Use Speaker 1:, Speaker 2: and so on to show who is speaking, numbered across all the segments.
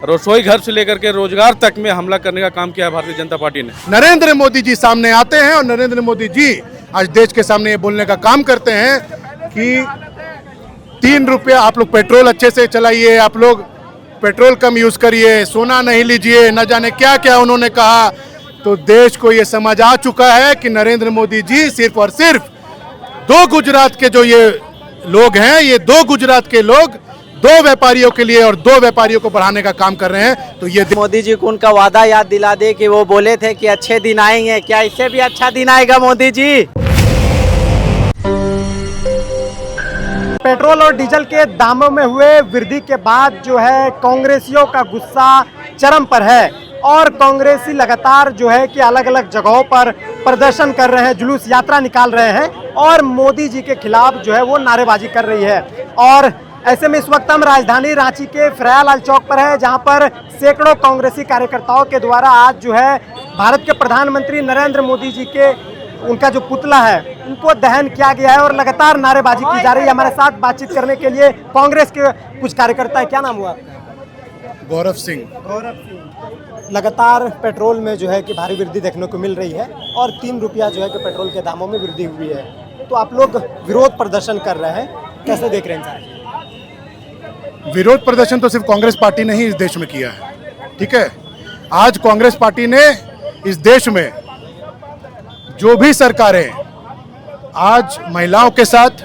Speaker 1: रसोई घर से लेकर के रोजगार तक में हमला करने का काम किया है भारतीय जनता पार्टी ने।
Speaker 2: नरेंद्र मोदी जी सामने आते हैं और नरेंद्र मोदी जी आज देश के सामने ये बोलने का काम करते हैं कि 3 रुपया आप लोग पेट्रोल अच्छे से चलाइए, आप लोग पेट्रोल कम यूज करिए, सोना नहीं लीजिए, न जाने क्या क्या उन्होंने कहा। तो देश को ये समझ आ चुका है कि नरेंद्र मोदी जी सिर्फ और सिर्फ 2 गुजरात के जो ये लोग हैं, ये 2 गुजरात के लोग 2 व्यापारियों के लिए और 2 व्यापारियों को बढ़ाने का काम कर रहे हैं। तो ये
Speaker 3: मोदी जी को उनका वादा याद दिला दे कि वो बोले थे कि अच्छे दिन आएंगे, क्या इससे भी अच्छा दिन आएगा मोदी जी?
Speaker 4: पेट्रोल और डीजल के दामों में हुए वृद्धि के बाद जो है कांग्रेसियों का गुस्सा चरम पर है और कांग्रेसी लगातार जो है कि अलग अलग जगहों पर प्रदर्शन कर रहे हैं, जुलूस यात्रा निकाल रहे हैं और मोदी जी के खिलाफ जो है वो नारेबाजी कर रही है। और ऐसे में इस वक्त हम राजधानी रांची के फ्रयालाल चौक पर है, जहां पर सैकड़ों कांग्रेसी कार्यकर्ताओं के द्वारा आज जो है भारत के प्रधानमंत्री नरेंद्र मोदी जी के उनका जो पुतला है उनको दहन किया गया है और लगातार नारेबाजी की जा रही है। हमारे साथ बातचीत करने के लिए कांग्रेस के कुछ कार्यकर्ता है। क्या नाम हुआ आपका?
Speaker 2: गौरव सिंह।
Speaker 4: गौरव सिंह। लगातार पेट्रोल में जो है कि भारी वृद्धि देखने को मिल रही है और 3 रुपया जो है कि पेट्रोल के दामों में वृद्धि हुई है, तो आप लोग विरोध प्रदर्शन कर रहे हैं, कैसे देख रहे हैं सर?
Speaker 2: विरोध प्रदर्शन तो सिर्फ कांग्रेस पार्टी ने ही इस देश में किया है, ठीक है। आज कांग्रेस पार्टी ने इस देश में जो भी सरकारें आज महिलाओं के साथ,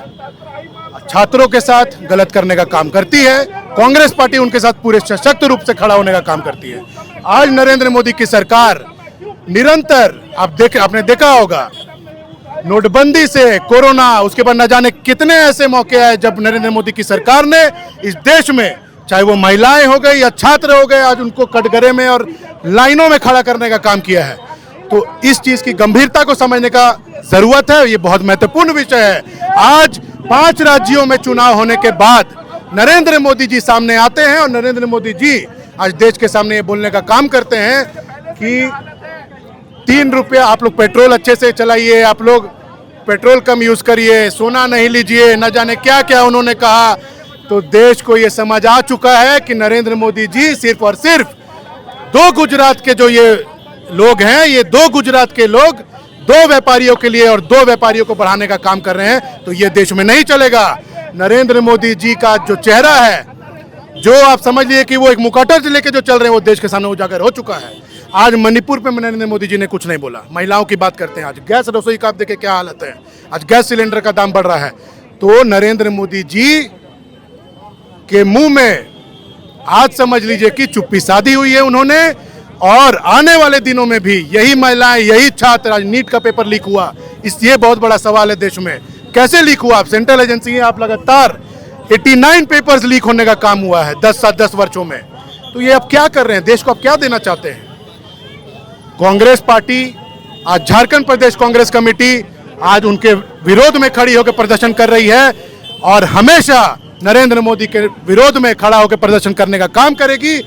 Speaker 2: छात्रों के साथ गलत करने का काम करती है, कांग्रेस पार्टी उनके साथ पूरे सशक्त रूप से खड़ा होने का काम करती है। आज नरेंद्र मोदी की सरकार निरंतर आपने देखा होगा, नोटबंदी से कोरोना, उसके बाद न जाने कितने ऐसे मौके आए जब नरेंद्र मोदी की सरकार ने इस देश में, चाहे वो महिलाएं हो गई या छात्र हो गए, आज उनको कटघरे में और लाइनों में खड़ा करने का काम किया है। तो इस चीज की गंभीरता को समझने का जरूरत है, ये बहुत महत्वपूर्ण विषय है। आज 5 राज्यों में चुनाव होने के बाद नरेंद्र मोदी जी सामने आते हैं और नरेंद्र मोदी जी आज देश के सामने ये बोलने का काम करते हैं कि 3 रुपया आप लोग पेट्रोल अच्छे से चलाइए, आप लोग पेट्रोल कम यूज करिए, सोना नहीं लीजिए, न जाने क्या क्या उन्होंने कहा। तो देश को ये समझ आ चुका है कि नरेंद्र मोदी जी सिर्फ और सिर्फ 2 गुजरात के जो ये लोग हैं, ये 2 गुजरात के लोग 2 व्यापारियों के लिए और 2 व्यापारियों को बढ़ाने का काम कर रहे हैं। तो ये देश में नहीं चलेगा। नरेंद्र मोदी जी का जो चेहरा है, जो आप समझ लीजिए कि वो एक मुखौटा से लेके जो चल रहे हैं, वो देश के सामने उजागर हो चुका है। आज मणिपुर पे नरेंद्र मोदी जी ने कुछ नहीं बोला, महिलाओं की बात करते हैं। आज गैस रसोई का आप देखें क्या हालत है, आज गैस सिलेंडर का दाम बढ़ रहा है। तो नरेंद्र मोदी जी के मुंह में आज समझ लीजिए कि चुप्पी साधी हुई है उन्होंने। और आने वाले दिनों में भी यही महिलाएं, यही छात्र, आज नीट का पेपर लीक हुआ, ये बहुत बड़ा सवाल है देश में, कैसे लीक हुआ? आप सेंट्रल एजेंसी हैं, आप लगातार 89 पेपर्स लीक होने का काम हुआ है 10 वर्षों में। तो ये अब क्या कर रहे हैं, देश को अब क्या देना चाहते हैं? कांग्रेस पार्टी आज झारखंड प्रदेश कांग्रेस कमेटी आज उनके विरोध में खड़ी होकर प्रदर्शन कर रही है और हमेशा नरेंद्र मोदी के विरोध में खड़ा होकर प्रदर्शन करने का काम करेगी।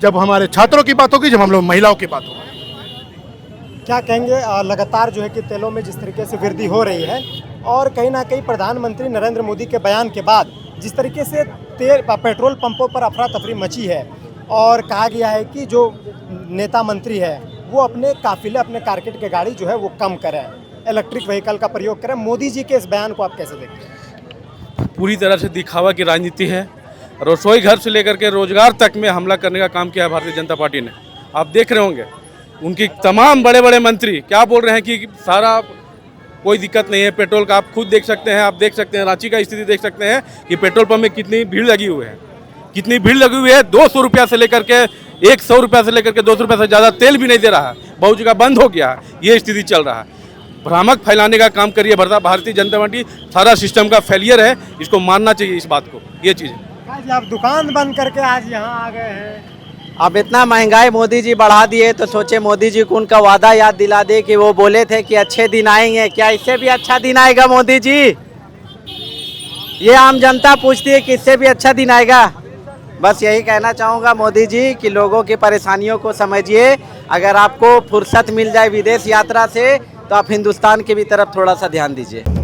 Speaker 2: जब हमारे छात्रों की बात होगी, जब हम लोग महिलाओं की बात होगी।
Speaker 4: क्या कहेंगे, लगातार जो है कि तेलों में जिस तरीके से वृद्धि हो रही है और कहीं ना कहीं प्रधानमंत्री नरेंद्र मोदी के बयान के बाद जिस तरीके से पेट्रोल पंपों पर अफरा तफरी मची है और कहा गया है कि जो नेता मंत्री है वो अपने काफिले, अपने कारकेट के गाड़ी जो है वो कम करें, इलेक्ट्रिक व्हीकल का प्रयोग करें, मोदी जी के इस बयान को आप कैसे देखते हैं?
Speaker 1: पूरी तरह से दिखावा की राजनीति है। रसोई घर से लेकर के रोजगार तक में हमला करने का काम किया है भारतीय जनता पार्टी ने। आप देख रहे होंगे उनकी तमाम बड़े बड़े मंत्री क्या बोल रहे हैं कि सारा कोई दिक्कत नहीं है पेट्रोल का। आप खुद देख सकते हैं, आप देख सकते हैं रांची का स्थिति देख सकते हैं कि पेट्रोल पंप में कितनी भीड़ लगी हुई है, कितनी भीड़ लगी हुई है। 200 रुपया से लेकर के 100 रुपया से लेकर के 200 रुपया से ज़्यादा तेल भी नहीं दे रहा है, बहुत जगह बंद हो गया है। ये स्थिति चल रहा है, भ्रामक फैलाने का काम करिए भारतीय जनता पार्टी। सारा सिस्टम का फेलियर है, इसको मानना चाहिए इस बात को। ये चीज़
Speaker 4: आज आप दुकान बंद करके आज यहाँ आ गए हैं।
Speaker 3: अब इतना महंगाई मोदी जी बढ़ा दिए तो सोचे मोदी जी को उनका वादा याद दिला दे कि वो बोले थे कि अच्छे दिन आएंगे, क्या इससे भी अच्छा दिन आएगा मोदी जी? ये आम जनता पूछती है कि इससे भी अच्छा दिन आएगा। बस यही कहना चाहूँगा मोदी जी कि लोगों की परेशानियों को समझिए। अगर आपको फुर्सत मिल जाए विदेश यात्रा से तो आप हिंदुस्तान की भी तरफ थोड़ा सा ध्यान दीजिए।